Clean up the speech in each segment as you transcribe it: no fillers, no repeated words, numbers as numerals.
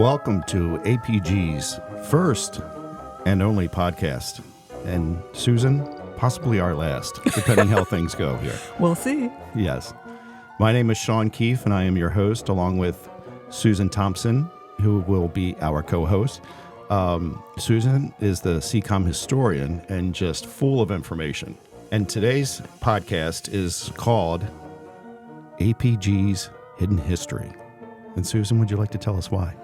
Welcome to APG's first and only podcast. And Susan, possibly our last, depending how things go here. We'll see. Yes. My name is Sean Kief, and I am your host, along with Susan Thompson, who will be our co-host. Susan is the CCOM historian and just full of information. And today's podcast is called APG's Hidden History. And Susan, would you like to tell us why?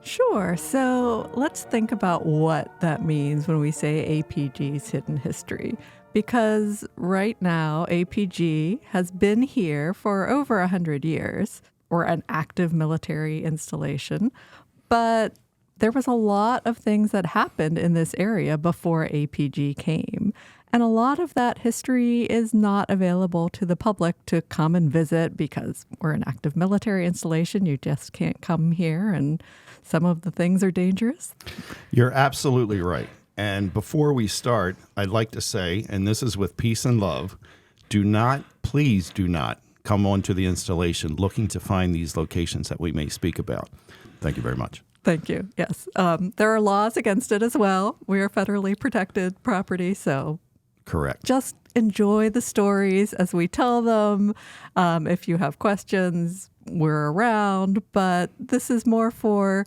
Sure. So let's think about what that means when we say APG's hidden history. Because right now, APG has been here for over 100 years, or an active military installation. But there was a lot of things that happened in this area before APG came. And a lot of that history is not available to the public to come and visit because we're an active military installation. You just can't come here, and some of the things are dangerous. You're absolutely right. And before we start, I'd like to say, and this is with peace and love, please do not come onto the installation looking to find these locations that we may speak about. Thank you very much. Thank you. Yes. There are laws against it as well. We are federally protected property, so correct. Just enjoy the stories as we tell them. If you have questions, we're around, but this is more for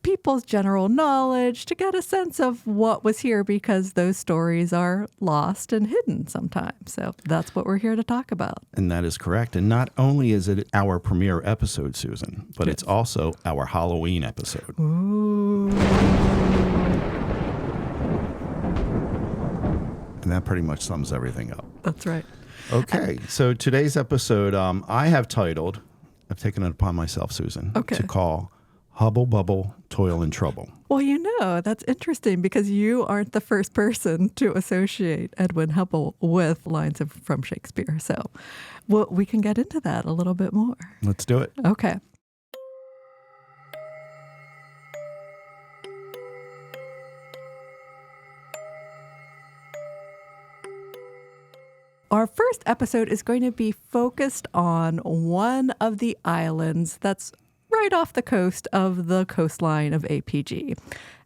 people's general knowledge to get a sense of what was here because those stories are lost and hidden sometimes. So that's what we're here to talk about. And that is correct. And not only is it our premiere episode, Susan, but it's also our Halloween episode. Ooh. And that pretty much sums everything up. That's right. Okay. So today's episode, I've taken it upon myself, Susan, to call Hubble, Bubble, Toil, and Trouble. Well, that's interesting because you aren't the first person to associate Edwin Hubble with lines from Shakespeare. So we can get into that a little bit more. Let's do it. Okay. Our first episode is going to be focused on one of the islands that's right off the coast of the coastline of APG.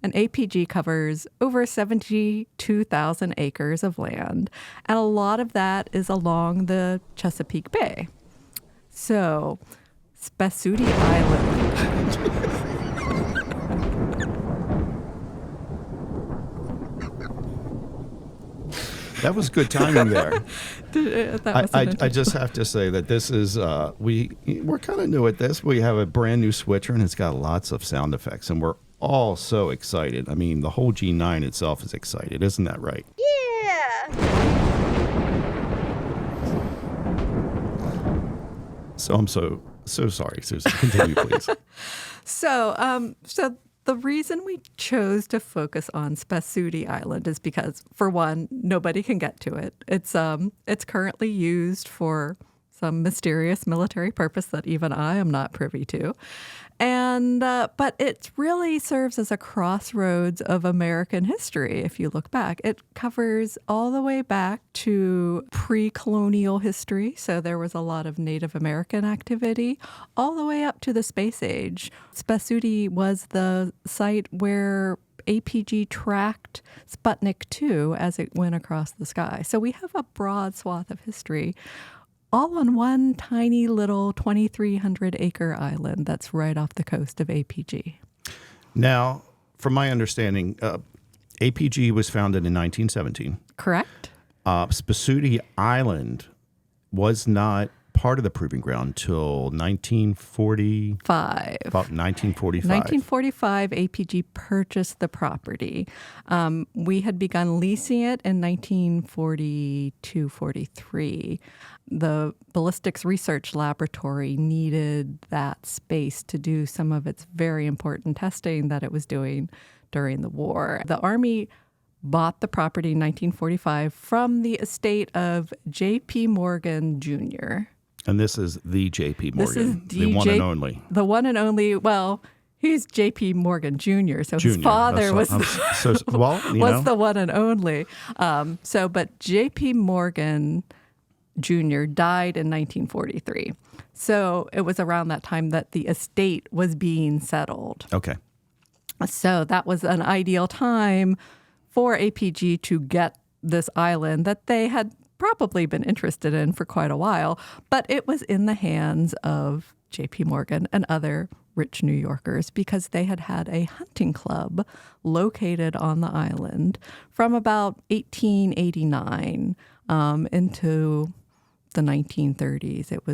And APG covers over 72,000 acres of land, and a lot of that is along the Chesapeake Bay. So, Spesutie Island. That was good timing there. I just have to say that this is, we're kind of new at this. We have a brand new switcher, and it's got lots of sound effects, and we're all so excited. I mean, the whole G9 itself is excited. Isn't that right? Yeah! So I'm so sorry, Susan. Continue, please. So the reason we chose to focus on Spesutie Island is because, for one, nobody can get to it. It's currently used for some mysterious military purpose that even I am not privy to. And but it really serves as a crossroads of American history. If you look back, it covers all the way back to pre-colonial history. So there was a lot of Native American activity all the way up to the space age. Spesutie was the site where APG tracked Sputnik 2 as it went across the sky. So we have a broad swath of history all on one tiny little 2,300-acre island that's right off the coast of APG. Now, from my understanding, APG was founded in 1917. Correct. Spesutie Island was not part of the Proving Ground until 1945. About 1945. 1945, APG purchased the property. We had begun leasing it in 1942-43. The Ballistics Research Laboratory needed that space to do some of its very important testing that it was doing during the war. The Army bought the property in 1945 from the estate of J.P. Morgan Jr. And this is the J.P. Morgan, This is the one and only. The one and only, well, he's J.P. Morgan Jr., so his father was the one and only. But J.P. Morgan Jr. died in 1943. So it was around that time that the estate was being settled. Okay. So that was an ideal time for APG to get this island that they had probably been interested in for quite a while, but it was in the hands of J.P. Morgan and other rich New Yorkers because they had had a hunting club located on the island from about 1889 into the 1930s. It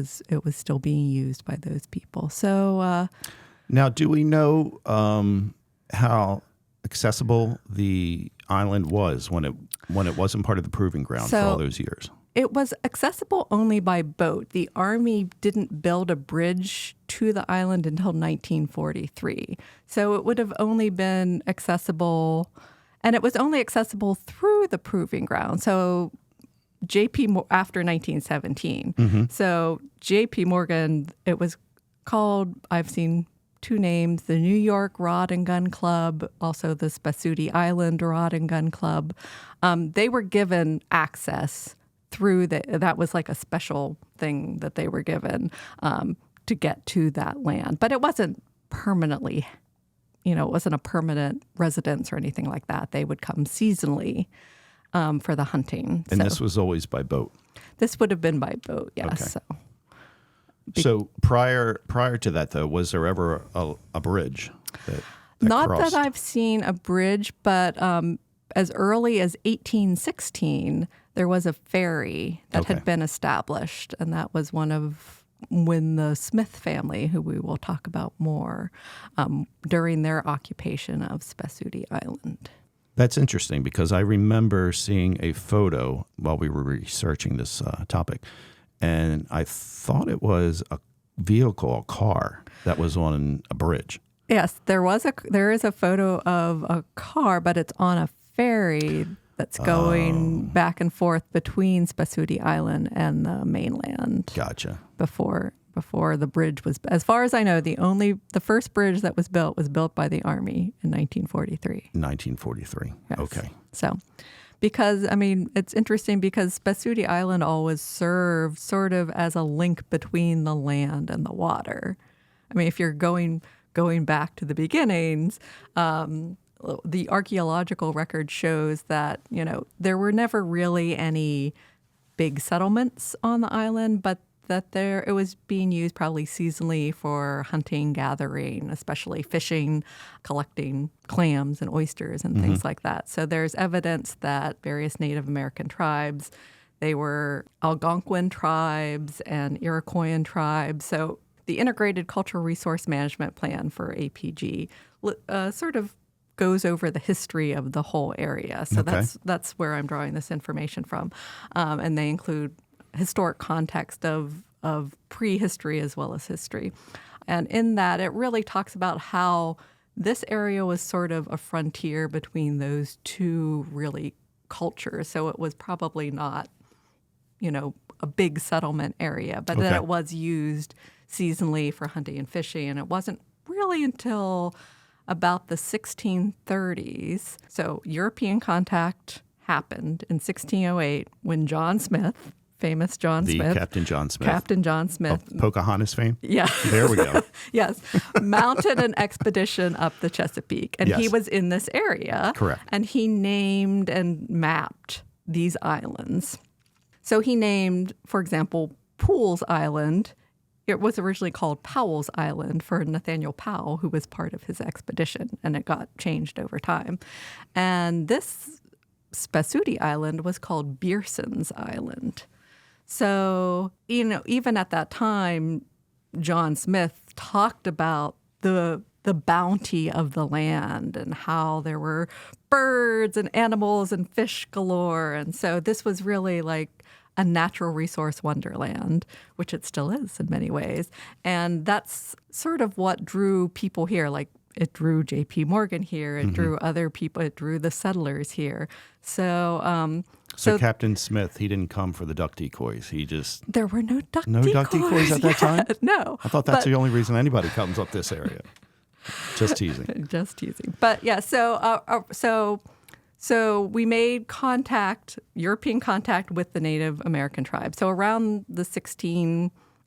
was still being used by those people. So now, do we know how accessible the island was when it wasn't part of the Proving Ground for all those years? It was accessible only by boat. The Army didn't build a bridge to the island until 1943. So it would have only been accessible, and it was only accessible through the Proving Ground. So after 1917. So J.P. Morgan, it was called, I've seen two names, the New York Rod and Gun Club, also the Spesutie Island Rod and Gun Club. They were given access through that was like a special thing that they were given to get to that land. But it wasn't permanently, it wasn't a permanent residence or anything like that. They would come seasonally for the hunting. And this was always by boat? This would have been by boat, yes. Okay. So prior to that, though, was there ever a bridge that Not crossed? that I've seen a bridge, but as early as 1816, there was a ferry that had been established, and that was when the Smith family, who we will talk about more, during their occupation of Spesutie Island. That's interesting because I remember seeing a photo while we were researching this topic, and I thought it was a vehicle, a car, that was on a bridge. Yes, there is a photo of a car, but it's on a ferry that's going back and forth between Spesutie Island and the mainland. Gotcha. Before the bridge was, as far as I know, the first bridge that was built by the Army in 1943. 1943. Yes. Okay. So, because it's interesting because Spesutie Island always served sort of as a link between the land and the water. If you're going back to the beginnings, the archaeological record shows that, there were never really any big settlements on the island, but that it was being used probably seasonally for hunting, gathering, especially fishing, collecting clams and oysters and things like that. So there's evidence that various Native American tribes, they were Algonquin tribes and Iroquoian tribes. So the Integrated Cultural Resource Management Plan for APG sort of goes over the history of the whole area. So that's where I'm drawing this information from. And they include historic context of prehistory as well as history. And in that, it really talks about how this area was sort of a frontier between those two really cultures. So it was probably not, a big settlement area, but then it was used seasonally for hunting and fishing. And it wasn't really until about the 1630s. So European contact happened in 1608 when John Smith, famous John Smith. Captain John Smith. Captain John Smith. Of Pocahontas fame? Yeah. There we go. Yes. Mounted an expedition up the Chesapeake. And he was in this area. Correct. And he named and mapped these islands. So he named, for example, Poole's Island. It was originally called Powell's Island for Nathaniel Powell, who was part of his expedition. And it got changed over time. And this Spesutie Island was called Beerson's Island. So, even at that time, John Smith talked about the bounty of the land and how there were birds and animals and fish galore. And so this was really like a natural resource wonderland, which it still is in many ways. And that's sort of what drew people here. Like it drew J.P. Morgan here. It drew other people. It drew the settlers here. So Captain Smith, he didn't come for the duck decoys. There were no duck decoys. No duck decoys at that time? No. I thought that's the only reason anybody comes up this area. Just teasing. Just teasing. But yeah, so So we made European contact with the Native American tribe. So around the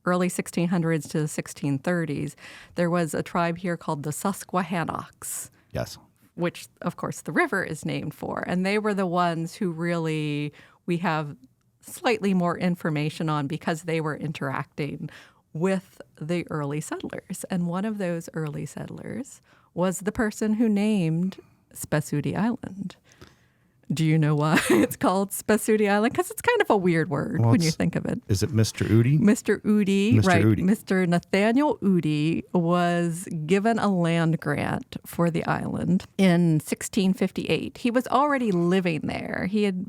early 1600s to the 1630s, there was a tribe here called the Susquehannocks. Yes. Which, of course, the river is named for. And they were the ones who really we have slightly more information on because they were interacting with the early settlers. And one of those early settlers was the person who named Spesutie Island. Do you know why it's called Spesutie Island? Because it's kind of a weird word when you think of it. Is it Mr. Udi? Mr. Udi, Mr. right. Udi. Mr. Nathaniel Udi was given a land grant for the island in 1658. He was already living there. He had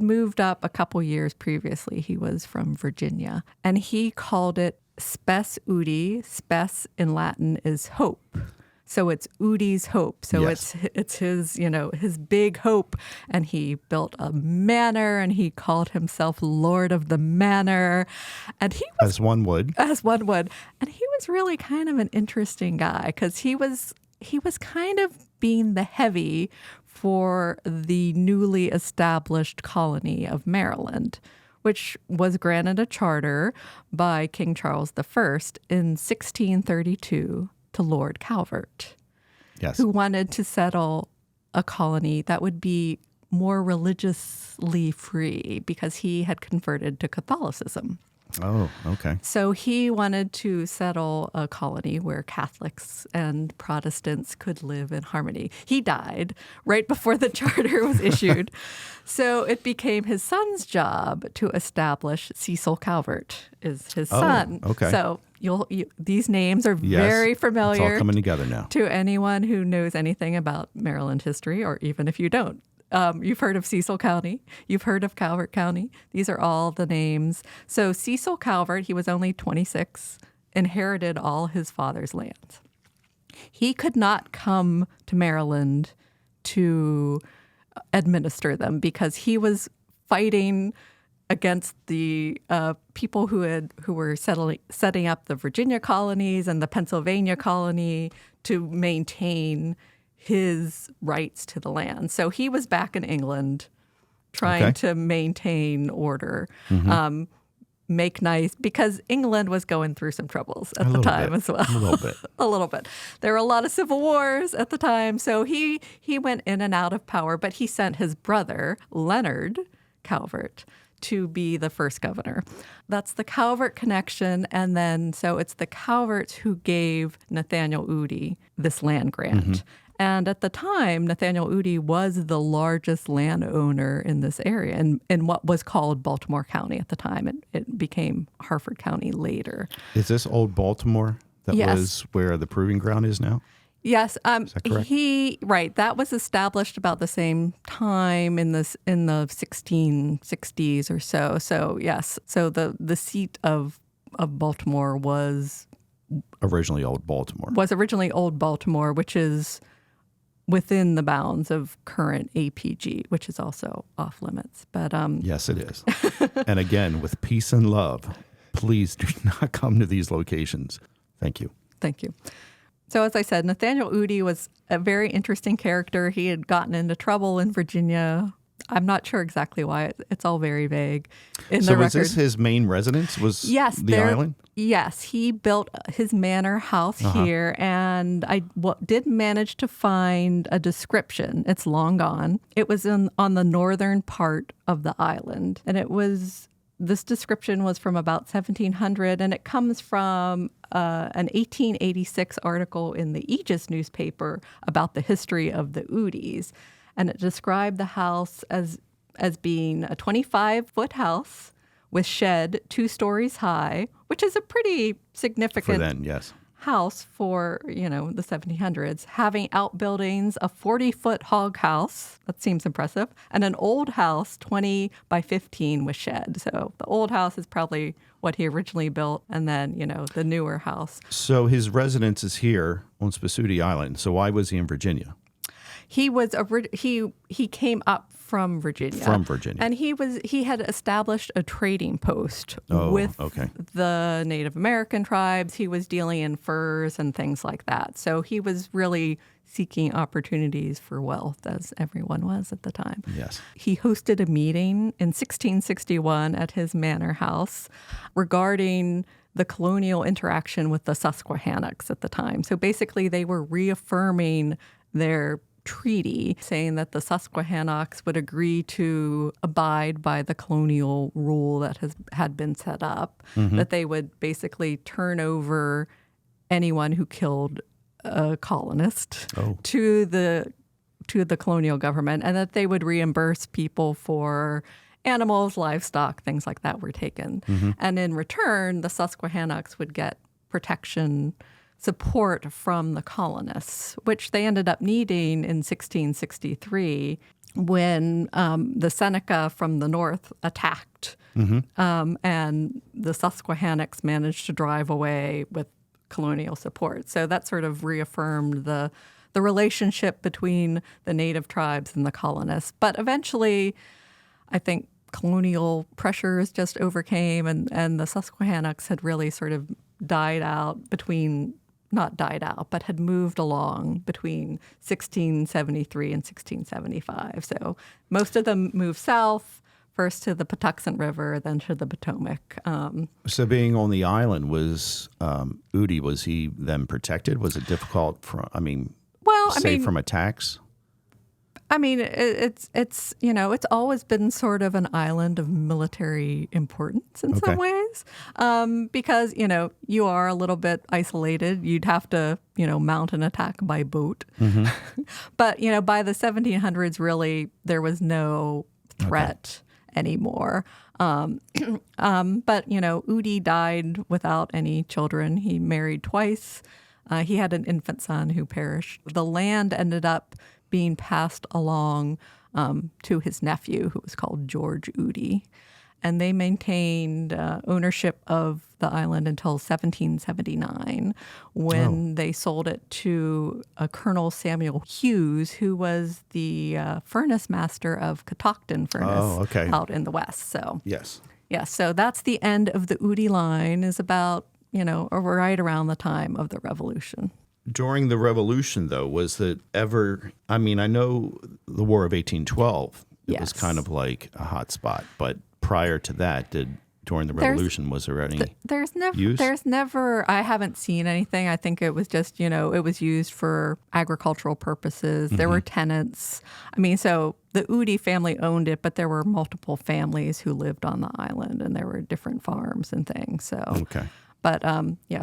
moved up a couple years previously. He was from Virginia. And he called it Spesutie. Spes in Latin is hope. So it's Udi's hope. So yes. it's his, his big hope. And he built a manor and he called himself Lord of the Manor. And he was, as one would. And he was really kind of an interesting guy because he was kind of being the heavy for the newly established colony of Maryland, which was granted a charter by King Charles I in 1632 to Lord Calvert, yes, who wanted to settle a colony that would be more religiously free because he had converted to Catholicism. Oh, okay. So he wanted to settle a colony where Catholics and Protestants could live in harmony. He died right before the charter was issued. So it became his son's job to establish. Cecil Calvert is his son. Okay. So these names are very familiar. It's all coming together now. To anyone who knows anything about Maryland history, or even if you don't. You've heard of Cecil County. You've heard of Calvert County. These are all the names. So Cecil Calvert, he was only 26, inherited all his father's lands. He could not come to Maryland to administer them because he was fighting against the people who were setting up the Virginia colonies and the Pennsylvania colony to maintain his rights to the land. So he was back in England trying to maintain order, make nice, because England was going through some troubles at the time as well. A little bit. A little bit. There were a lot of civil wars at the time. So he went in and out of power, but he sent his brother, Leonard Calvert, to be the first governor. That's the Calvert connection. And then, so it's the Calverts who gave Nathaniel Udi this land grant. And at the time, Nathaniel Udi was the largest landowner in this area in what was called Baltimore County at the time. It became Harford County later. Is this old Baltimore that was where the Proving Ground is now? Yes. Is that correct? That was established about the same time in the 1660s or so. So yes. So the seat of Baltimore was originally Old Baltimore. Which is within the bounds of current APG, which is also off limits. But yes, it is. And again, with peace and love, please do not come to these locations. Thank you. Thank you. So as I said, Nathaniel Udi was a very interesting character. He had gotten into trouble in Virginia. I'm not sure exactly why. It's all very vague in the record. So was this his main residence, the island? Yes, he built his manor house here, and I did manage to find a description. It's long gone. It was on the northern part of the island, and this description was from about 1700, and it comes from an 1886 article in the Aegis newspaper about the history of the Udis. And it described the house as being a 25-foot house with shed 2 stories high, which is a pretty significant house for, the 1700s, having outbuildings, a 40-foot hog house, that seems impressive, and an old house, 20 by 15 with shed. So the old house is probably what he originally built, and then, the newer house. So his residence is here on Spesutie Island. So why was he in Virginia? He came up from Virginia. From Virginia. And he had established a trading post with okay. the Native American tribes. He was dealing in furs and things like that. So he was really seeking opportunities for wealth, as everyone was at the time. Yes. He hosted a meeting in 1661 at his manor house regarding the colonial interaction with the Susquehannocks at the time. So basically, they were reaffirming their treaty, saying that the Susquehannocks would agree to abide by the colonial rule that had been set up, that they would basically turn over anyone who killed a colonist to the colonial government, and that they would reimburse people for animals, livestock, things like that were taken. And in return, the Susquehannocks would get protection support from the colonists, which they ended up needing in 1663 when the Seneca from the north attacked, and the Susquehannocks managed to drive away with colonial support. So that sort of reaffirmed the relationship between the native tribes and the colonists. But eventually, I think colonial pressures just overcame, and the Susquehannocks had really sort of but had moved along between 1673 and 1675. So most of them moved south, first to the Patuxent River, then to the Potomac. So being on the island, was Udi, was he then protected? Was it difficult from attacks? I mean, it's always been sort of an island of military importance in some ways, because you are a little bit isolated. You'd have to mount an attack by boat, but by the 1700s, really there was no threat anymore. But Udi died without any children. He married twice. He had an infant son who perished. The land ended up being passed along to his nephew, who was called George Udi. And they maintained ownership of the island until 1779, when they sold it to Colonel Samuel Hughes, who was the furnace master of Catoctin Furnace out in the west. So so that's the end of the Udi line, is about right around the time of the Revolution. During the Revolution, though, was it ever, I mean, I know the War of 1812, it was kind of like a hot spot, but prior to that, during the Revolution, was there any use? There's never, I haven't seen anything. I think it was just, it was used for agricultural purposes. There were tenants. I mean, so the Udi family owned it, but there were multiple families who lived on the island, and there were different farms and things. So, but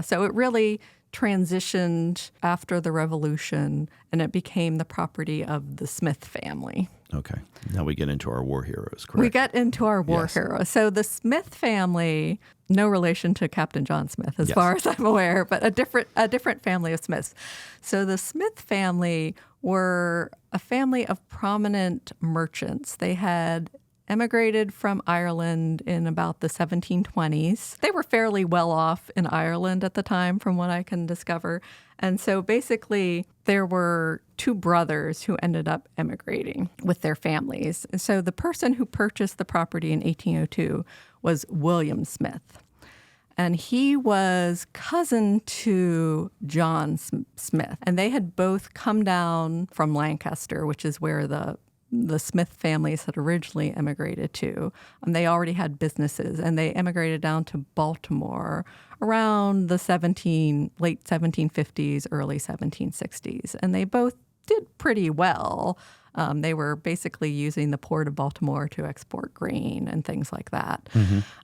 so it really transitioned after the Revolution, and it became the property of the Smith family. Okay. Now we get into our war heroes, correct? We get into our war heroes. So the Smith family, no relation to Captain John Smith, as far as I'm aware, but a different family of Smiths. So the Smith family were a family of prominent merchants. They had emigrated from Ireland in about the 1720s. They were fairly well off in Ireland at the time, from what I can discover. And so basically, there were two brothers who ended up emigrating with their families. And so the person who purchased the property in 1802 was William Smith. And he was cousin to John Smith. And they had both come down from Lancaster, which is where the Smith families had originally emigrated to. They already had businesses, and they emigrated down to Baltimore around the late 1750s, early 1760s. And they both did pretty well. They were basically using the port of Baltimore to export grain and things like that.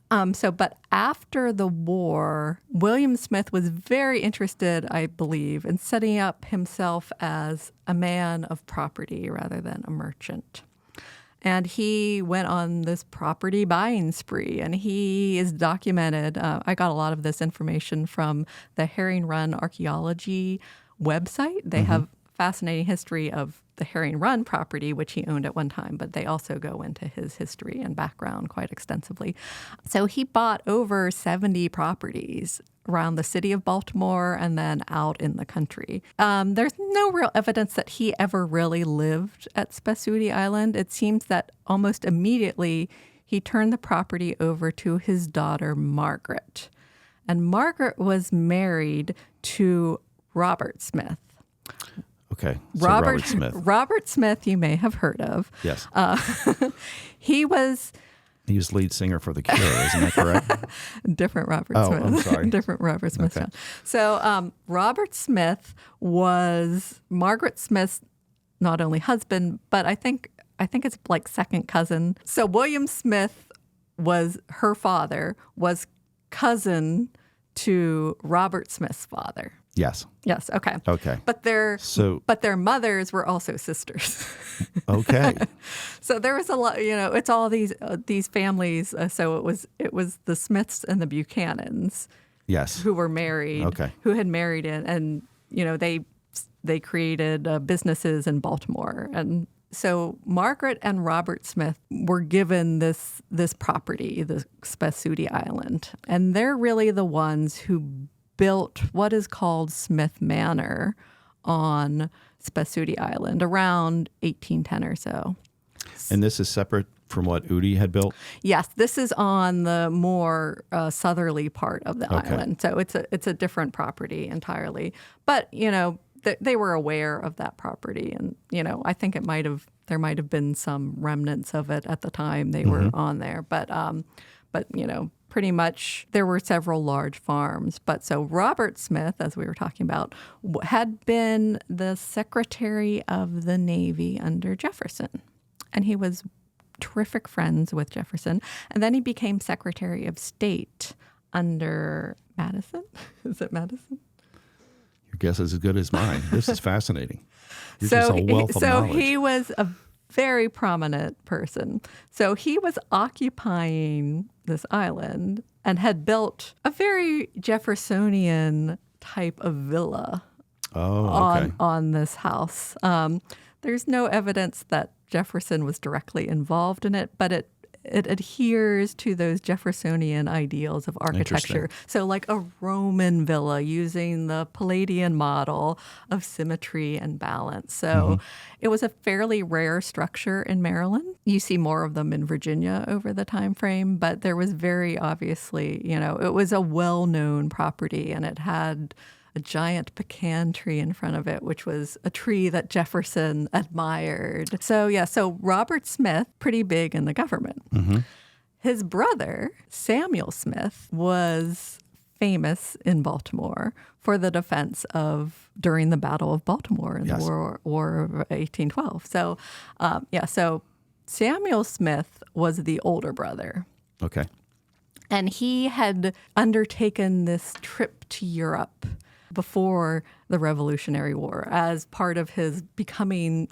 But after the war, William Smith was very interested, I believe, in setting up himself as a man of property rather than a merchant. And he went on this property buying spree, and he is documented. I got a lot of this information from the Herring Run Archaeology website. They have fascinating history of the Herring Run property, which he owned at one time, but they also go into his history and background quite extensively. So he bought over 70 properties around the city of Baltimore and then out in the country. There's no real evidence that he ever really lived at Spesutie Island. It seems that almost immediately he turned the property over to his daughter, Margaret. And Margaret was married to Robert Smith. Okay, so Robert Smith. Robert Smith, you may have heard of. Yes. He was lead singer for The Cure, isn't that correct? Different Robert Smith. Oh, I'm sorry. Different Robert Smith. Okay. So Robert Smith was Margaret Smith's not only husband, but I think it's like second cousin. So William Smith was her father, was cousin to Robert Smith's father. Yes. Yes. Okay. Okay. But their mothers were also sisters. Okay. So there was a lot. It's all these families. So it was the Smiths and the Buchanans. Yes. Who were married. Okay. Who had married and they created businesses in Baltimore. And so Margaret and Robert Smith were given this property, the Spesutie Island, and they're really the ones who built what is called Smith Manor on Spesutie Island around 1810 or so. And this is separate from what Udi had built? Yes, this is on the more southerly part of the island. So it's a different property entirely. But, they were aware of that property. And, I think there might have been some remnants of it at the time they were on there. But pretty much there were several large farms. But so Robert Smith, as we were talking about, had been the Secretary of the Navy under Jefferson. And he was terrific friends with Jefferson. And then he became Secretary of State under Madison. Is it Madison? Your guess is as good as mine. This is fascinating. This is a wealth of knowledge. So he was a very prominent person. So he was occupying this island and had built a very Jeffersonian type of villa on this house. There's no evidence that Jefferson was directly involved in it, but it adheres to those Jeffersonian ideals of architecture. So like a Roman villa using the Palladian model of symmetry and balance. So it was a fairly rare structure in Maryland. You see more of them in Virginia over the time frame, but there was very obviously, it was a well-known property, and it had a giant pecan tree in front of it, which was a tree that Jefferson admired. So Robert Smith, pretty big in the government. His brother, Samuel Smith, was famous in Baltimore for the defense during the Battle of Baltimore in the War of 1812. So Samuel Smith was the older brother. Okay. And he had undertaken this trip to Europe before the Revolutionary War as part of his becoming,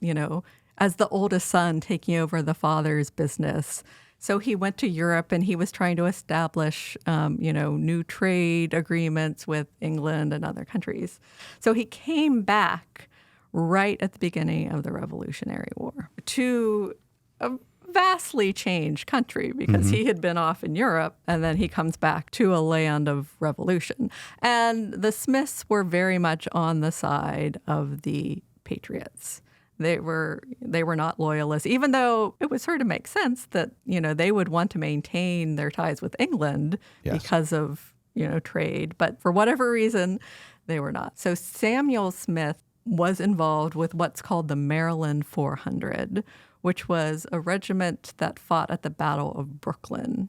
as the oldest son taking over the father's business. So he went to Europe and he was trying to establish, new trade agreements with England and other countries. So he came back right at the beginning of the Revolutionary War to a vastly changed country because he had been off in Europe, and then he comes back to a land of revolution. And the Smiths were very much on the side of the Patriots. They were not loyalists, even though it would sort of make sense that, they would want to maintain their ties with England because of, trade. But for whatever reason, they were not. So Samuel Smith was involved with what's called the Maryland 400, which was a regiment that fought at the Battle of Brooklyn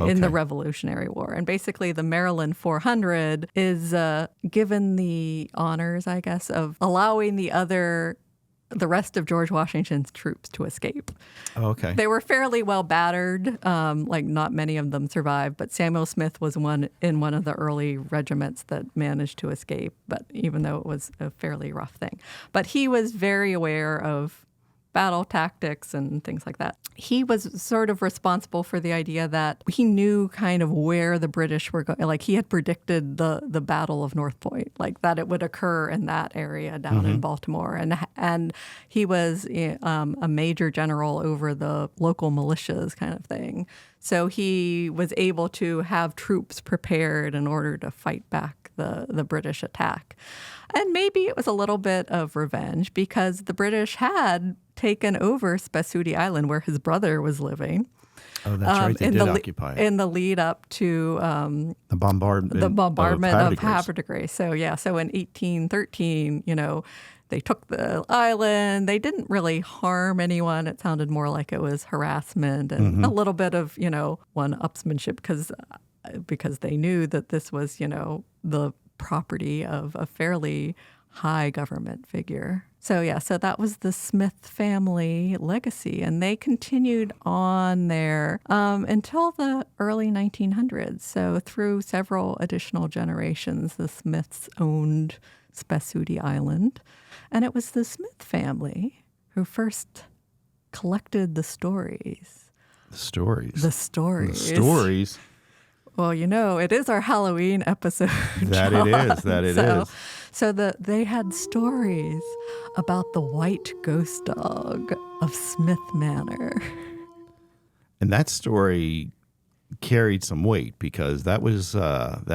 in the Revolutionary War. And basically the Maryland 400 is given the honors, I guess, of allowing the rest of George Washington's troops to escape. Okay. They were fairly well battered, like not many of them survived, but Samuel Smith was in one of the early regiments that managed to escape, but even though it was a fairly rough thing. But he was very aware of battle tactics and things like that. He was sort of responsible for the idea that he knew kind of where the British were going. Like he had predicted the Battle of North Point, like that it would occur in that area down in Baltimore. And he was a major general over the local militias kind of thing. So he was able to have troops prepared in order to fight back the British attack. And maybe it was a little bit of revenge because the British had taken over Spesutie Island where his brother was living. Oh, that's right. They did occupy it. In the lead up to the bombardment of Havre. So in 1813, they took the island. They didn't really harm anyone. It sounded more like it was harassment and a little bit of, one-upsmanship because they knew that this was, the property of a fairly high government figure. So that was the Smith family legacy, and they continued on there until the early 1900s. So through several additional generations, the Smiths owned Spesutie Island, and it was the Smith family who first collected the stories. The stories. The stories. The stories. Well, it is our Halloween episode. That John. It is. So they had stories about the white ghost dog of Smith Manor. And that story carried some weight because that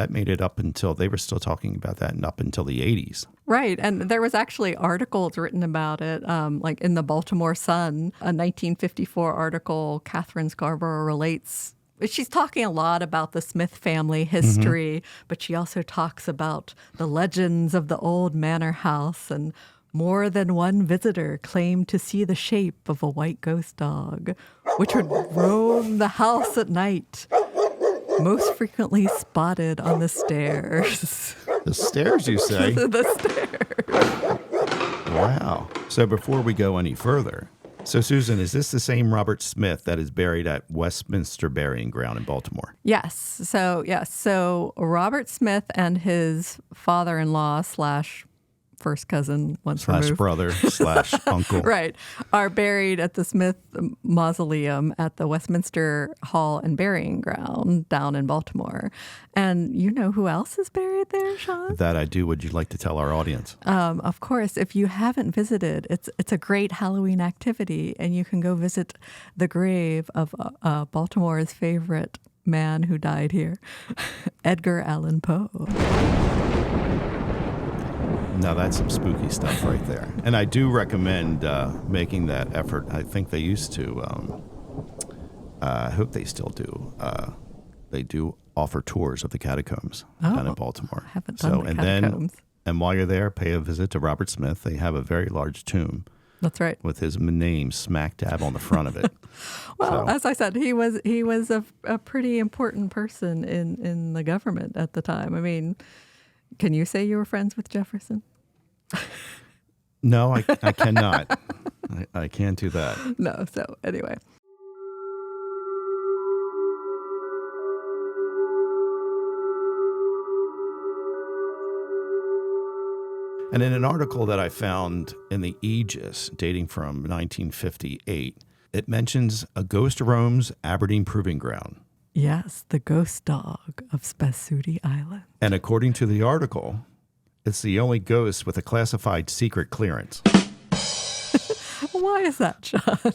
made it up until they were still talking about that and up until the 80s. Right. And there was actually articles written about it, like in the Baltimore Sun, a 1954 article. Catherine Scarborough relates. She's talking a lot about the Smith family history, but she also talks about the legends of the old manor house, and more than one visitor claimed to see the shape of a white ghost dog, which would roam the house at night, most frequently spotted on the stairs. The stairs, you say? The stairs. Wow. So before we go any further, so Susan, is this the same Robert Smith that is buried at Westminster Burying Ground in Baltimore? Yes. So Robert Smith and his father-in-law / first cousin once removed. Brother / uncle. Right. Are buried at the Smith Mausoleum at the Westminster Hall and Burying Ground down in Baltimore. And you know who else is buried there, Sean? That I do. Would you like to tell our audience? Of course. If you haven't visited, it's a great Halloween activity, and you can go visit the grave of Baltimore's favorite man who died here, Edgar Allan Poe. Now, that's some spooky stuff right there. And I do recommend making that effort. I think they used to. I hope they still do. They do offer tours of the catacombs down in Baltimore. I haven't done the catacombs. And while you're there, pay a visit to Robert Smith. They have a very large tomb. That's right. With his name smack dab on the front of it. Well, as I said, he was a pretty important person in the government at the time. I mean, can you say you were friends with Jefferson? No, I cannot. I can't do that. No. So anyway. And in an article that I found in the Aegis dating from 1958, it mentions a ghost roams Aberdeen Proving Ground. Yes, the ghost dog of Spesutie Island. And according to the article, it's the only ghost with a classified secret clearance. Why is that, John?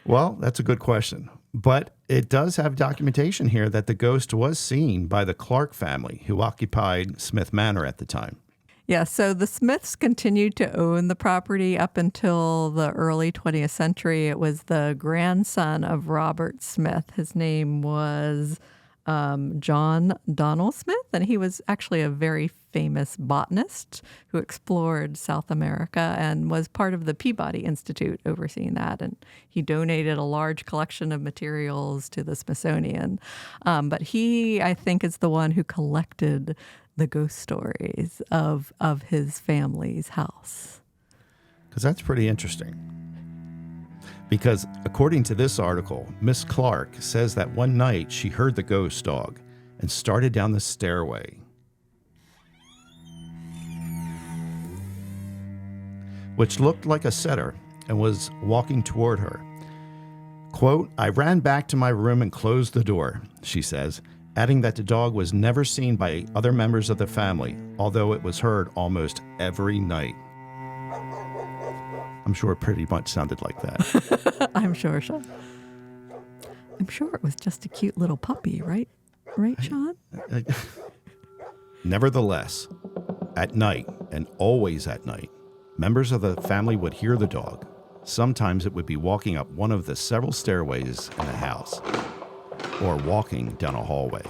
Well, that's a good question. But it does have documentation here that the ghost was seen by the Clark family who occupied Smith Manor at the time. Yeah, so the Smiths continued to own the property up until the early 20th century. It was the grandson of Robert Smith. His name was John Donald Smith, and he was actually a very famous botanist who explored South America and was part of the Peabody Institute overseeing that. And he donated a large collection of materials to the Smithsonian. But he, I think, is the one who collected the ghost stories of his family's house. Because that's pretty interesting. Because according to this article, Miss Clark says that one night she heard the ghost dog and started down the stairway. Which looked like a setter, and was walking toward her. Quote, "I ran back to my room and closed the door," she says, adding that the dog was never seen by other members of the family, although it was heard almost every night. I'm sure it pretty much sounded like that. I'm sure, Sean. I'm sure it was just a cute little puppy, right? Right, Sean? Nevertheless, at night, and always at night, members of the family would hear the dog. Sometimes it would be walking up one of the several stairways in the house, or walking down a hallway.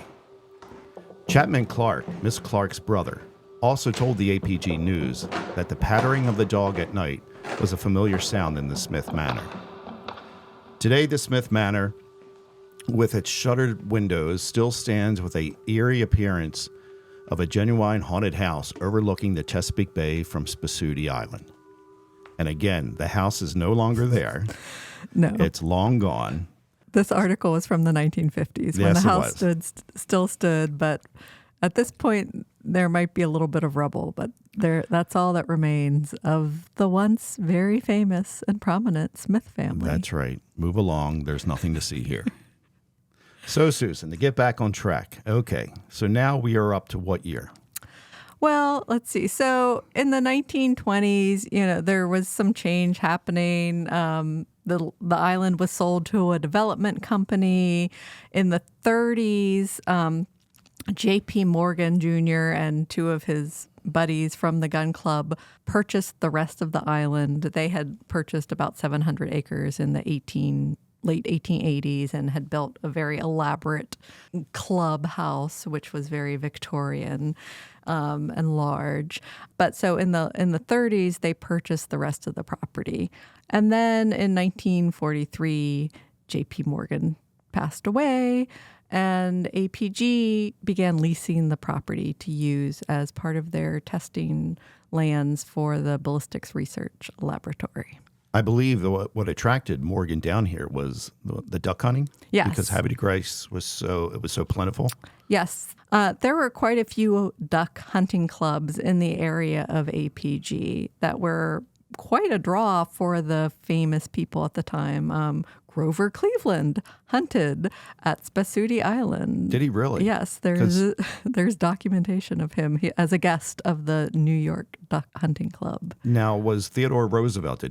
Chapman Clark, Miss Clark's brother, also told the APG News that the pattering of the dog at night was a familiar sound in the Smith Manor. Today, the Smith Manor, with its shuttered windows, still stands with an eerie appearance of a genuine haunted house overlooking the Chesapeake Bay from Spesutie Island. And again, the house is no longer there. No. It's long gone. This article was from the 1950s when the house still stood, but at this point, there might be a little bit of rubble, but that's all that remains of the once very famous and prominent Smith family. That's right. Move along. There's nothing to see here. So, Susan, to get back on track. Okay, so now we are up to what year? Well, let's see. So in the 1920s, there was some change happening. The island was sold to a development company. In the 30s, J.P. Morgan Jr. and two of his buddies from the gun club purchased the rest of the island. They had purchased about 700 acres in the late 1880s and had built a very elaborate clubhouse, which was very Victorian and large. But so in the 30s, they purchased the rest of the property. And then in 1943, J.P. Morgan passed away, and APG began leasing the property to use as part of their testing lands for the ballistics research laboratory. I believe what attracted Morgan down here was the duck hunting. Yes. Because Aberdeen was so plentiful. Yes. There were quite a few duck hunting clubs in the area of APG that were quite a draw for the famous people at the time. Grover Cleveland hunted at Spesutie Island. Did he really? Yes, there's documentation of him as a guest of the New York Duck Hunting Club. Now, was Theodore Roosevelt,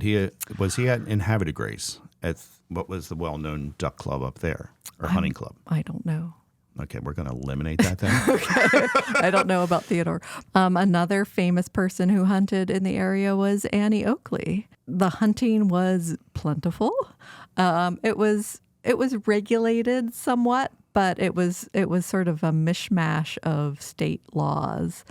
was he in Aberdeen at what was the well-known duck club up there, or hunting club? I don't know. Okay, we're going to eliminate that then. Okay, I don't know about Theodore. Another famous person who hunted in the area was Annie Oakley. The hunting was plentiful. It was regulated somewhat, but it was sort of a mishmash of state laws.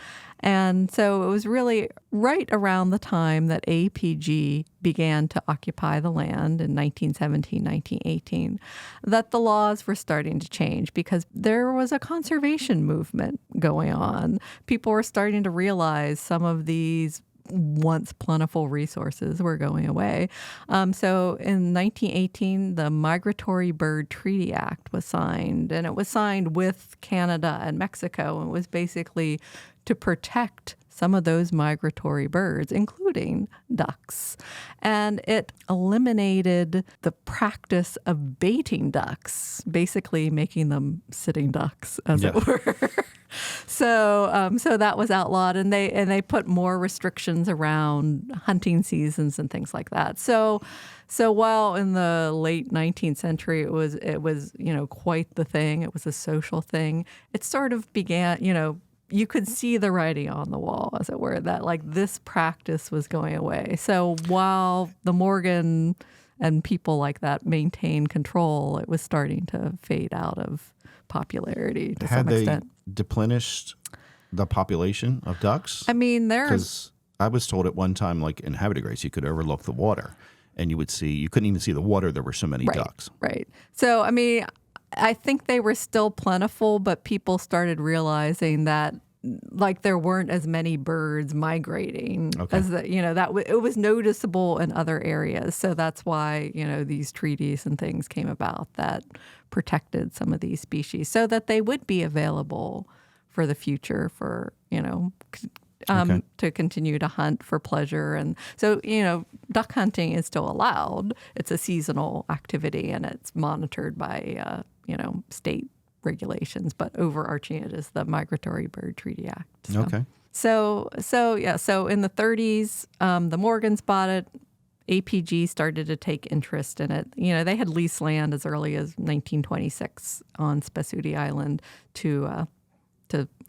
And so it was really right around the time that APG began to occupy the land in 1917, 1918, that the laws were starting to change because there was a conservation movement going on. People were starting to realize some of these once plentiful resources were going away. So in 1918, the Migratory Bird Treaty Act was signed, and it was signed with Canada and Mexico, and it was basically to protect some of those migratory birds, including ducks. And it eliminated the practice of baiting ducks, basically making them sitting ducks, as it were. So that was outlawed, and they put more restrictions around hunting seasons and things like that. So while in the late 19th century it was quite the thing, it was a social thing. It sort of began, you could see the writing on the wall, as it were, that like this practice was going away. So while the Morgan and people like that maintained control, it was starting to fade out of popularity to some extent. Had they deplenished the population of ducks? I mean, because I was told at one time, like in Aberdeen, you could overlook the water, and you couldn't even see the water. There were so many ducks. Right. So I mean, I think they were still plentiful, but people started realizing that like there weren't as many birds migrating as that, it was noticeable in other areas. So that's why, these treaties and things came about that protected some of these species so that they would be available for the future for, to continue to hunt for pleasure. And so, duck hunting is still allowed. It's a seasonal activity, and it's monitored by, state regulations. But overarching it is the Migratory Bird Treaty Act. So. Okay. So in the 30s, the Morgans bought it. APG started to take interest in it. They had leased land as early as 1926 on Spesutie Island to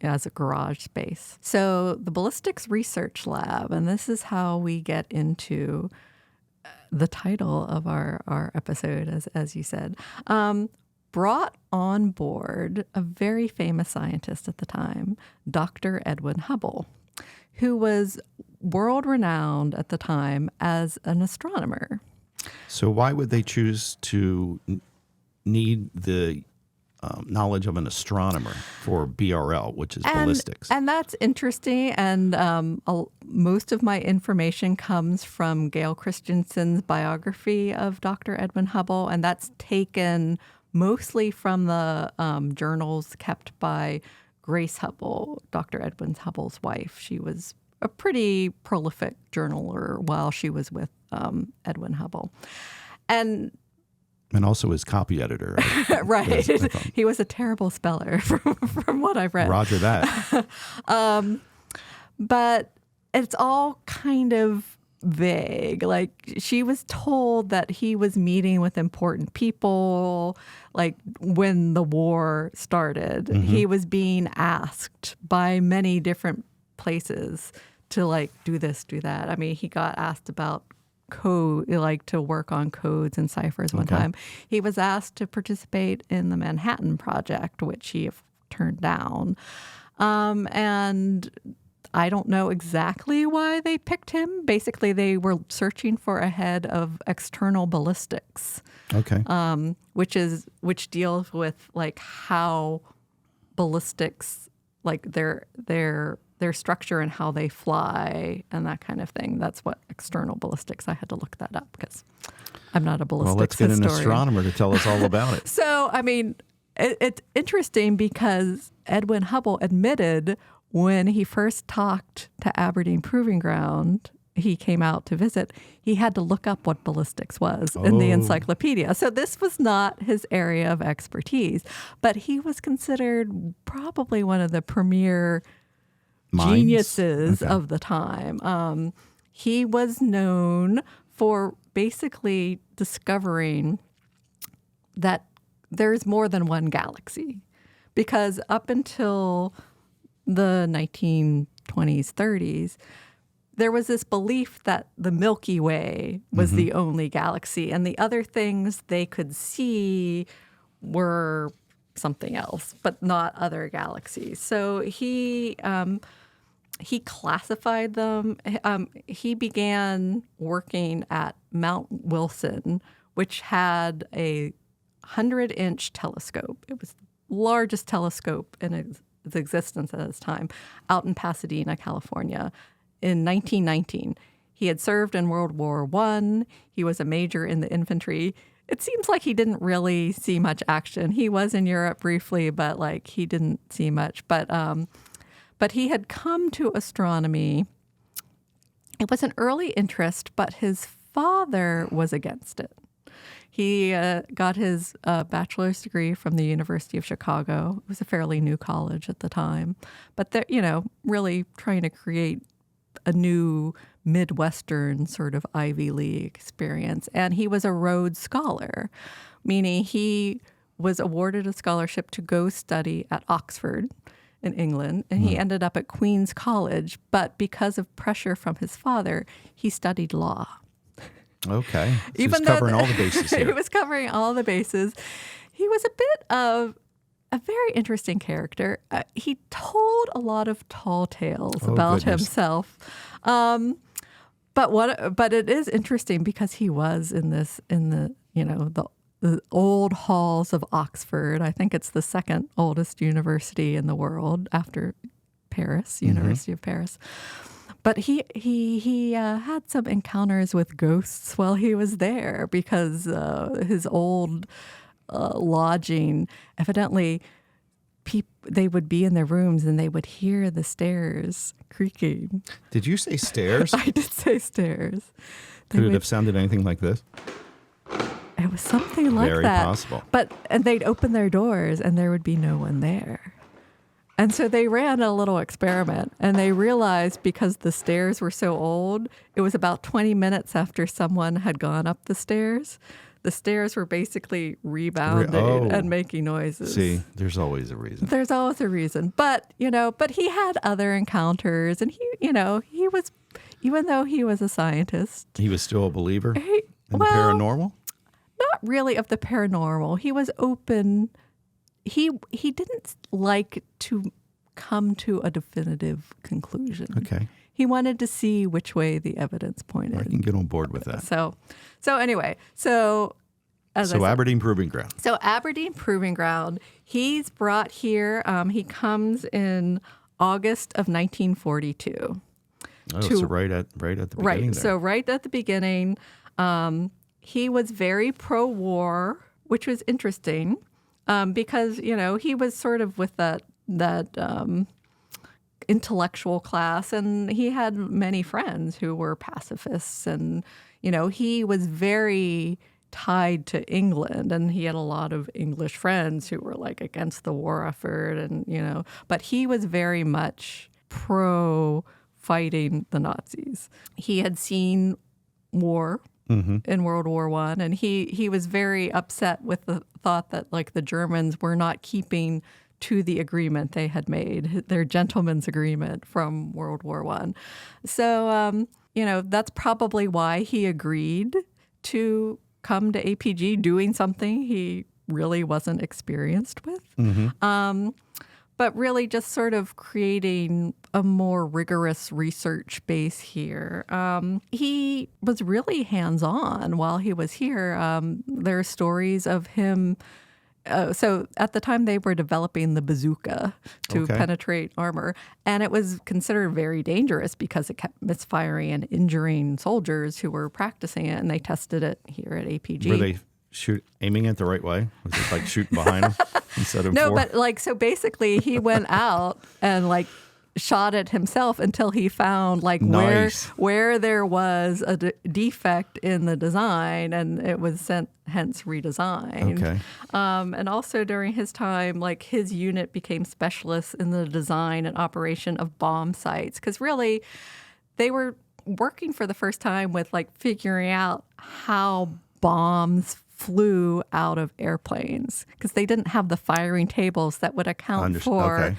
as a garage space. So the Ballistics Research Lab, and this is how we get into the title of our episode, as you said, brought on board a very famous scientist at the time, Dr. Edwin Hubble, who was world-renowned at the time as an astronomer. So why would they choose to need the knowledge of an astronomer for BRL, which is ballistics? And that's interesting. And most of my information comes from Gail Christensen's biography of Dr. Edwin Hubble, and that's taken mostly from the journals kept by Grace Hubble, Dr. Edwin Hubble's wife. She was a pretty prolific journaler while she was with Edwin Hubble. And also his copy editor. Right. He was a terrible speller from what I've read. Roger that. But it's all kind of vague. Like, she was told that he was meeting with important people. Like, when the war started, he was being asked by many different places to do this, do that. I mean, he got asked about code, to work on codes and ciphers one time. He was asked to participate in the Manhattan Project, which he turned down. And I don't know exactly why they picked him. Basically, they were searching for a head of external ballistics. Okay. Which deals with how ballistics, their structure and how they fly and that kind of thing. That's what external ballistics. I had to look that up because I'm not a ballistics historian. Well, let's get an astronomer to tell us all about it. So, I mean, it's interesting because Edwin Hubble admitted when he first talked to Aberdeen Proving Ground, he came out to visit, he had to look up what ballistics was in the encyclopedia. So this was not his area of expertise, but he was considered probably one of the premier geniuses of the time. He was known for basically discovering that there's more than one galaxy, because up until the 1920s, 30s, there was this belief that the Milky Way was the only galaxy, and the other things they could see were something else, but not other galaxies. So he classified them. He began working at Mount Wilson, which had a 100-inch telescope. It was the largest telescope in its existence at this time, out in Pasadena, California, in 1919. He had served in World War I. He was a major in the infantry. It seems like he didn't really see much action. He was in Europe briefly, but he didn't see much. But he had come to astronomy. It was an early interest, but his father was against it. He got his bachelor's degree from the University of Chicago. It was a fairly new college at the time, but they're, really trying to create a new Midwestern sort of Ivy League experience. And he was a Rhodes Scholar, meaning he was awarded a scholarship to go study at Oxford in England, and he ended up at Queen's College. But because of pressure from his father, he studied law. Okay. So Even he's covering all the bases here. He was covering all the bases. He was a bit of a very interesting character. He told a lot of tall tales about himself. But it is interesting because he was in the old halls of Oxford. I think it's the second oldest university in the world after Paris, University of Paris. But he had some encounters with ghosts while he was there because his old lodging, evidently they would be in their rooms and they would hear the stairs creaking. Did you say stairs? I did say stairs. Could it have sounded anything like this? It was something like Very that. possible. And they'd open their doors and there would be no one there. And so they ran a little experiment and they realized because the stairs were so old, it was about 20 minutes after someone had gone up the stairs. The stairs were basically rebounding and making noises. See, there's always a reason. There's always a reason. But he had other encounters and he was, even though he was a scientist. He was still a believer in the well, paranormal? Not really of the paranormal. He was open. He didn't like to come to a definitive conclusion. Okay. He wanted to see which way the evidence pointed. I can get on board with that. So anyway, as I said, Aberdeen Proving Ground. So Aberdeen Proving Ground, he's brought here. He comes in August of 1942. Oh, so right at the beginning Right. there. So right at the beginning, he was very pro-war, which was interesting because he was sort of with that intellectual class, and he had many friends who were pacifists, and he was very tied to England, and he had a lot of English friends who were like against the war effort, and but he was very much pro fighting the Nazis. He had seen war in World War I, and he was very upset with the thought that like the Germans were not keeping to the agreement they had made, their gentleman's agreement from World War I. So, that's probably why he agreed to come to APG doing something he really wasn't experienced with. But really just sort of creating a more rigorous research base here. He was really hands-on while he was here. There are stories of him. So at the time they were developing the bazooka to penetrate armor, and it was considered very dangerous because it kept misfiring and injuring soldiers who were practicing it, and they tested it here at APG. Were they aiming it the right way? Was it like shooting behind them instead of forward? But so basically he went out and shot it himself until he found where there was a defect in the design, and it was hence redesigned. Okay. And also during his time, his unit became specialists in the design and operation of bomb sites, because really they were working for the first time with figuring out how bombs flew out of airplanes, because they didn't have the firing tables that would account for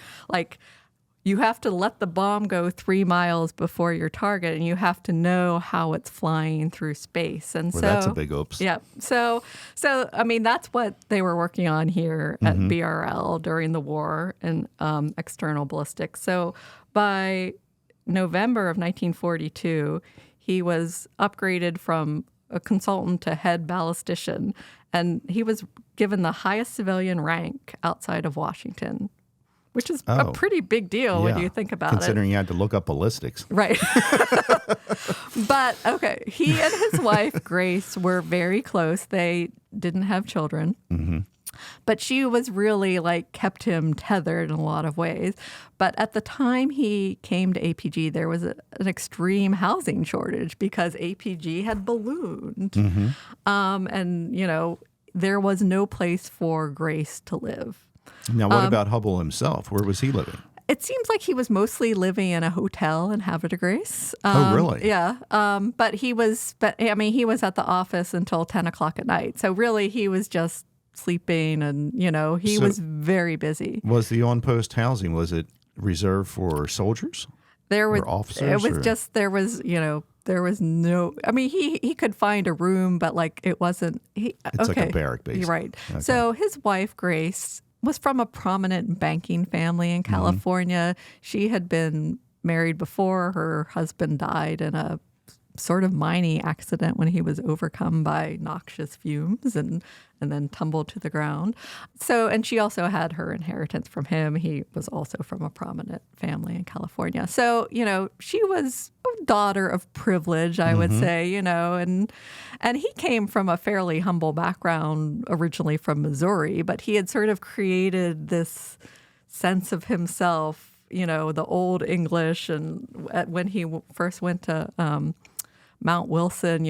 you have to let the bomb go 3 miles before your target, and you have to know how it's flying through space. And that's a big oops. Yeah. So I mean, that's what they were working on here at BRL during the war and external ballistics. So by November of 1942, he was upgraded from a consultant to head ballistician, and he was given the highest civilian rank outside of Washington, which is a pretty big deal when you think about Considering you had to look up ballistics. Right. But, he and his wife, Grace, were very close. They didn't have children. But she was really kept him tethered in a lot of ways. But at the time he came to APG, there was an extreme housing shortage because APG had ballooned. And, there was no place for Grace to live. Now, what about Hubble himself? Where was he living? It seems like he was mostly living in a hotel in Havre de Grace. Oh, really? Yeah. But he was at the office until 10 o'clock at night. So really he was just sleeping, and, he was very busy. Was the on-post housing, was it reserved for soldiers? Or officers? It was just, there was no, I mean, he could find a room, but it wasn't. It's like a barrack base. Right. Okay. So his wife, Grace, was from a prominent banking family in California. She had been married before. Her husband died in a sort of mining accident when he was overcome by noxious fumes and then tumbled to the ground. So, and she also had her inheritance from him. He was also from a prominent family in California. So, she was a daughter of privilege, I would say, and he came from a fairly humble background, originally from Missouri, but he had sort of created this sense of himself, the old English. And when he first went to Mount Wilson,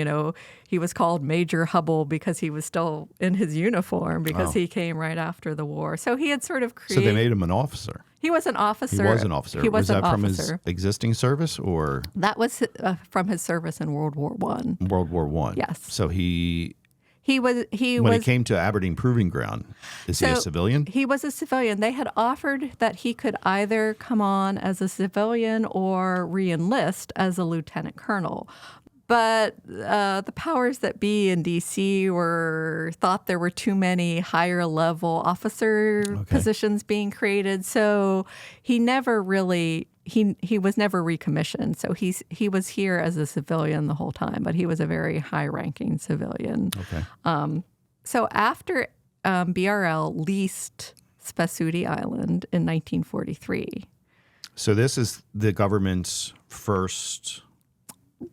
he was called Major Hubble because he was still in his uniform because he came right after the war. So he had sort of created. So they made him an officer. He was an officer. He was an officer. He was that an from officer. his existing service or? That was from his service in World War I. World War I. Yes. So when he came to Aberdeen Proving Ground, is he a civilian? He was a civilian. They had offered that he could either come on as a civilian or re-enlist as a lieutenant colonel. But the powers that be in D.C. thought there were too many higher level officer positions being created. So he never really he was never recommissioned. So he was here as a civilian the whole time, but he was a very high ranking civilian. Okay. So after BRL leased Spesutie Island in 1943. So this is the government's first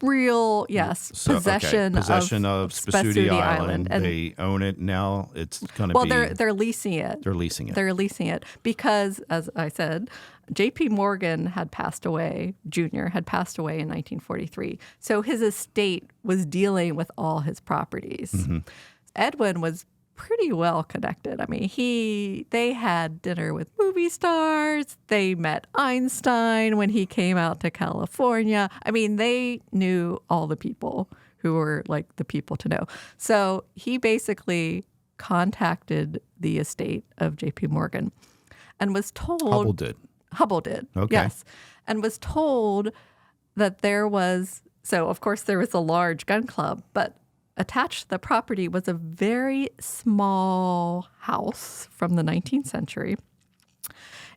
real, yes, possession of Spesutie Island. And they own it now. It's going to be. Well, they're leasing it. They're leasing it. They're leasing it because, as I said, J.P. Morgan had passed away. Jr. had passed away in 1943. So his estate was dealing with all his properties. Mm-hmm. Edwin was pretty well connected. I mean, they had dinner with movie stars. They met Einstein when he came out to California. I mean, they knew all the people who were like the people to know. So he basically contacted the estate of J.P. Morgan and was told. Hubble did. Okay. Yes. And was told that there was, so of course there was a large gun club, but attached to the property was a very small house from the 19th century.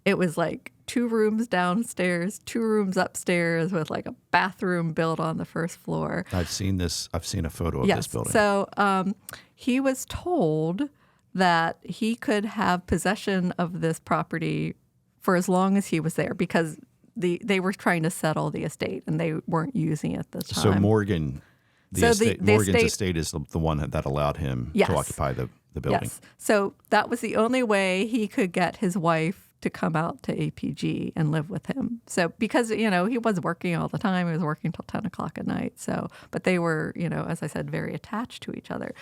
It was like 2 rooms downstairs, 2 rooms upstairs with like a bathroom built on the first floor. I've seen this. I've seen a photo of this building. So he was told that he could have possession of this property for as long as he was there because they were trying to settle the estate and they weren't using it at the time. So Morgan's estate is the one that allowed him to occupy the building. Yes. So that was the only way he could get his wife to come out to APG and live with him. So because, he was working all the time. He was working till 10 o'clock at night. So, but they were, as I said, very attached to each other.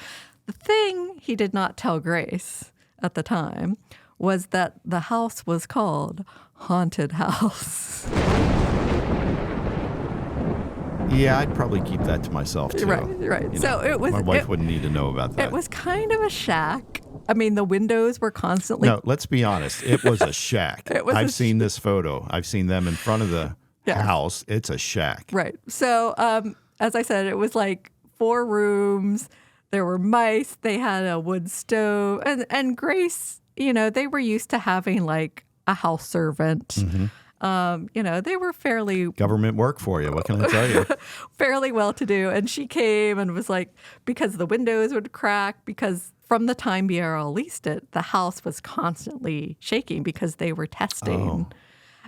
The thing he did not tell Grace at the time was that the house was called Haunted House. Yeah, I'd probably keep that to myself too. Right. So it was. My wife wouldn't need to know about that. It was kind of a shack. I mean, the windows were constantly. No, let's be honest. It was a shack. I've seen this photo. I've seen them in front of the house. It's a shack. Right. So, as I said, it was like 4 rooms. There were mice. They had a wood stove, and Grace. They were used to having like a house servant. Mm-hmm. They were fairly government work for you. What can I tell you? Fairly well to do. And she came and was like, because the windows would crack, because from the time BRL leased it, the house was constantly shaking because they were testing. Oh.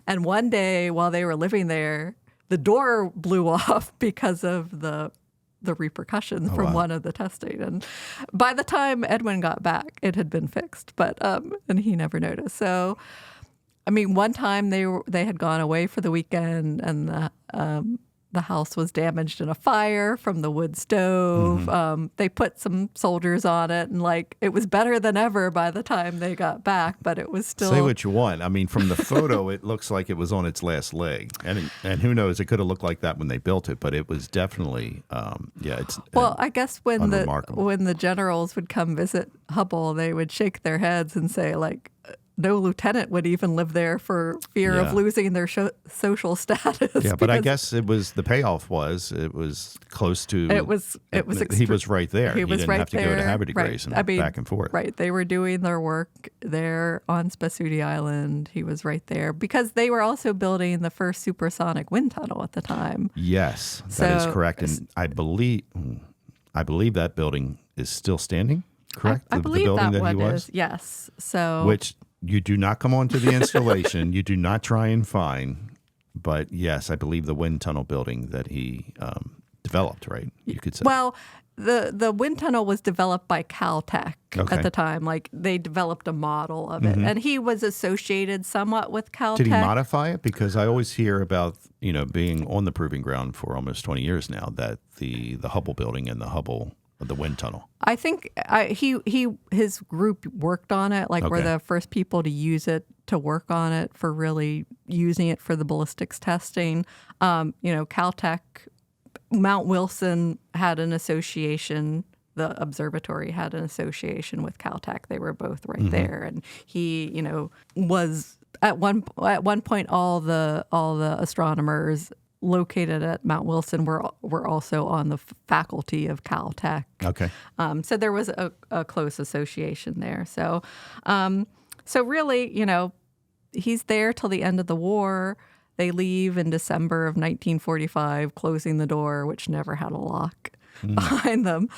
And one day while they were living there, the door blew off because of the repercussions from one of the testing. And by the time Edwin got back, it had been fixed, but and he never noticed. So, I mean, one time they had gone away for the weekend and the house was damaged in a fire from the wood stove. Mm-hmm. They put some soldiers on it and it was better than ever by the time they got back, but it was still. Say what you want. I mean, from the photo, it looks like it was on its last leg. And who knows, it could have looked like that when they built it, but it was definitely, it's well, I guess when the generals would come visit Hubble, they would shake their heads and say no lieutenant would even live there for fear of losing their social status. Yeah, but I guess it was the payoff was close to. He was right there. He didn't have to go to Haverty Grace and back and forth. Right, they were doing their work there on Spesutie Island. He was right there because they were also building the first supersonic wind tunnel at the time. Yes, that is correct, and I believe that building is still standing. Correct. I believe the building that one is. Yes. So which. You do not come onto the installation. You do not try and find. But yes, I believe the wind tunnel building that he developed, right? You could say. Well, the wind tunnel was developed by Caltech Okay. at the time. Like they developed a model of it, and he was associated somewhat with Caltech. Did he modify it? Because I always hear about, being on the Proving Ground for almost 20 years now, that the Hubble building and the wind tunnel. I think his group worked on it. Like were Okay. the first people to use it, to work on it for really using it for the ballistics testing. Caltech, Mount Wilson had an association. The observatory had an association with Caltech. They were both right there, and he, was at one point all the astronomers located at Mount Wilson were also on the faculty of Caltech. Okay. So there was a close association there. So really, he's there till the end of the war. They leave in December of 1945, closing the door, which never had a lock behind them.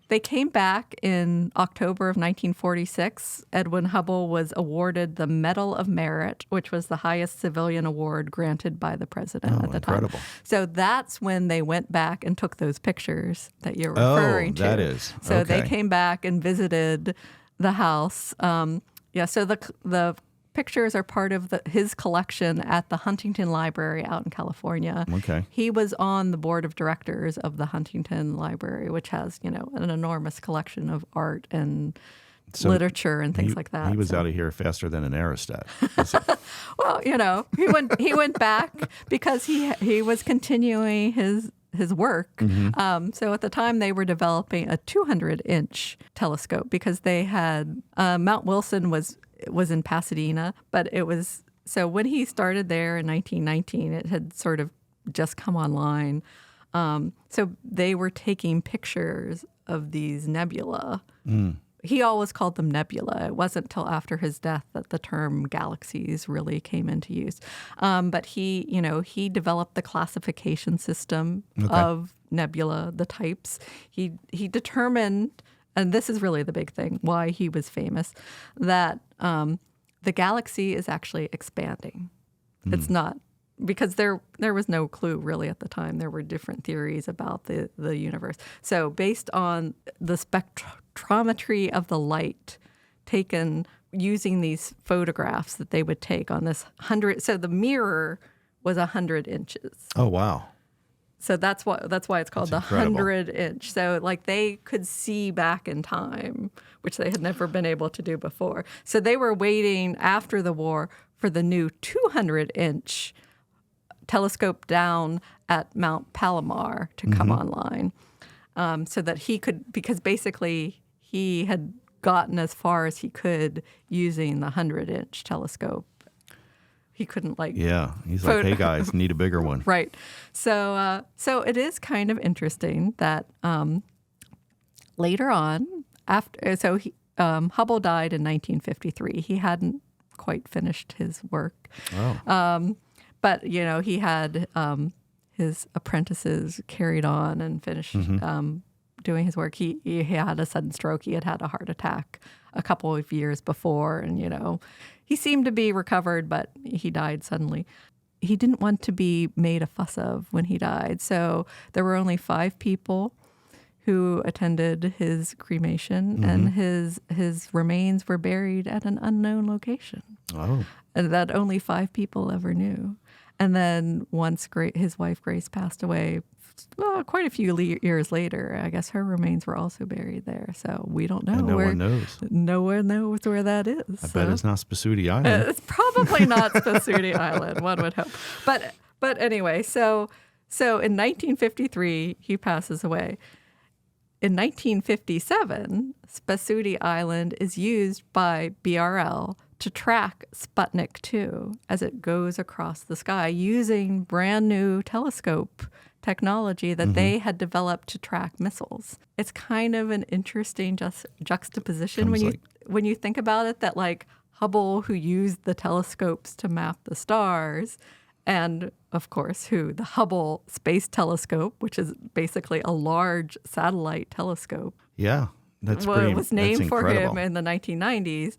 They came back in October of 1946. Edwin Hubble was awarded the Medal of Merit, which was the highest civilian award granted by the president at the incredible. time. So that's when they went back and took those pictures that you're referring to. That is. So okay. they came back and visited the house. So the pictures are part of his collection at the Huntington Library out in California. Okay. He was on the board of directors of the Huntington Library, which has, an enormous collection of art and literature and things like that. He was out of here faster than an aerostat. Well, he went back because he was continuing his work. So at the time they were developing a 200-inch telescope because they had Mount Wilson was in Pasadena, but so when he started there in 1919, it had sort of just come online. So they were taking pictures of these nebula. He always called them nebula. It wasn't until after his death that the term galaxies really came into use. But he developed the classification system of nebula, the types. He determined, and this is really the big thing, why he was famous, that the galaxy is actually expanding. It's not, because there was no clue really at the time. There were different theories about the universe. So based on the spectrometry of the light taken using these photographs that they would take on this 100, so the mirror was 100 inches. Oh, wow. So that's why it's called the incredible. 100-inch. So like they could see back in time, which they had never been able to do before. So they were waiting after the war for the new 200-inch telescope down at Mount Palomar to come online, so that he could, because basically he had gotten as far as he could using the 100-inch telescope. He couldn't He's like, hey guys, need a bigger one. Right. So it is kind of interesting that later on, Hubble died in 1953. He hadn't quite finished his work. Oh. But, he had his apprentices carried on and finished doing his work. He had a sudden stroke. He had a heart attack a couple of years before, and, he seemed to be recovered, but he died suddenly. He didn't want to be made a fuss of when he died. So there were only 5 people who attended his cremation, and his remains were buried at an unknown location. Oh. And that only 5 people ever knew. And then once his wife Grace passed away, quite a few years later, I guess her remains were also buried there. So we don't know. And no one knows. No one knows where that is. I bet it's not Spesutie Island. It's probably not Spesutie Island, one would hope. But anyway, so in 1953, he passes away. In 1957, Spesutie Island is used by BRL to track Sputnik 2 as it goes across the sky using brand new telescope technology that they had developed to track missiles. It's kind of an interesting juxtaposition when you think about it, that like Hubble, who used the telescopes to map the stars, and of course, the Hubble Space Telescope, which is basically a large satellite telescope. Yeah. That's pretty. It was named for incredible. him in the 1990s.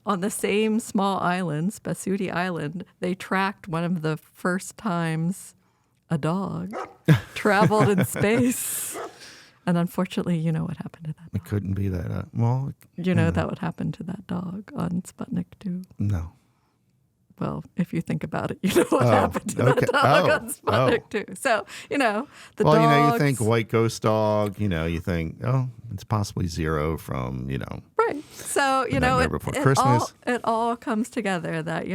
On the same small island, Spesutie Island, they tracked one of the first times a dog traveled in space. And unfortunately, you know what happened to that It couldn't be that. Well, You know that would happen to that dog on Sputnik 2. no. Well, if you think about it, you know what happened to that dog on Sputnik 2. So, the dogs... you think white ghost dog, you think, it's possibly Zero from, Right. So, Nightmare Before Christmas. It all comes together that,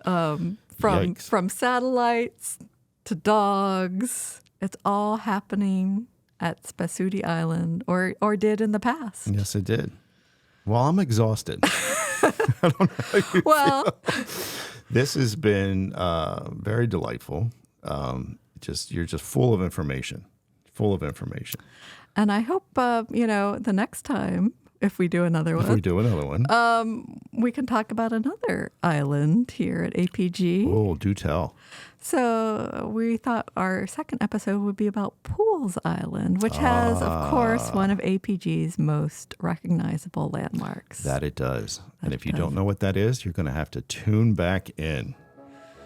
from satellites to dogs, it's all happening at Spesutie Island or did in the past. Yes, it did. Well, I'm exhausted. I don't know how you feel. This has been very delightful. You're just full of information. And I hope, the next time, if we do another one, we can talk about another island here at APG. Oh, do tell. So we thought our second episode would be about Pools Island, which has, of course, one of APG's most recognizable landmarks. That it does. And if you don't know what that is, you're going to have to tune back in.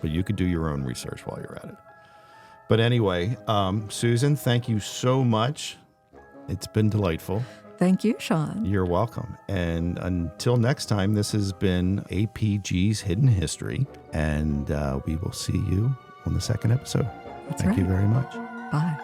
But you could do your own research while you're at it. But anyway, Susan, thank you so much. It's been delightful. Thank you, Sean. You're welcome. And until next time, this has been APG's Hidden History. And we will see you on the second episode. Thank you very much. Bye.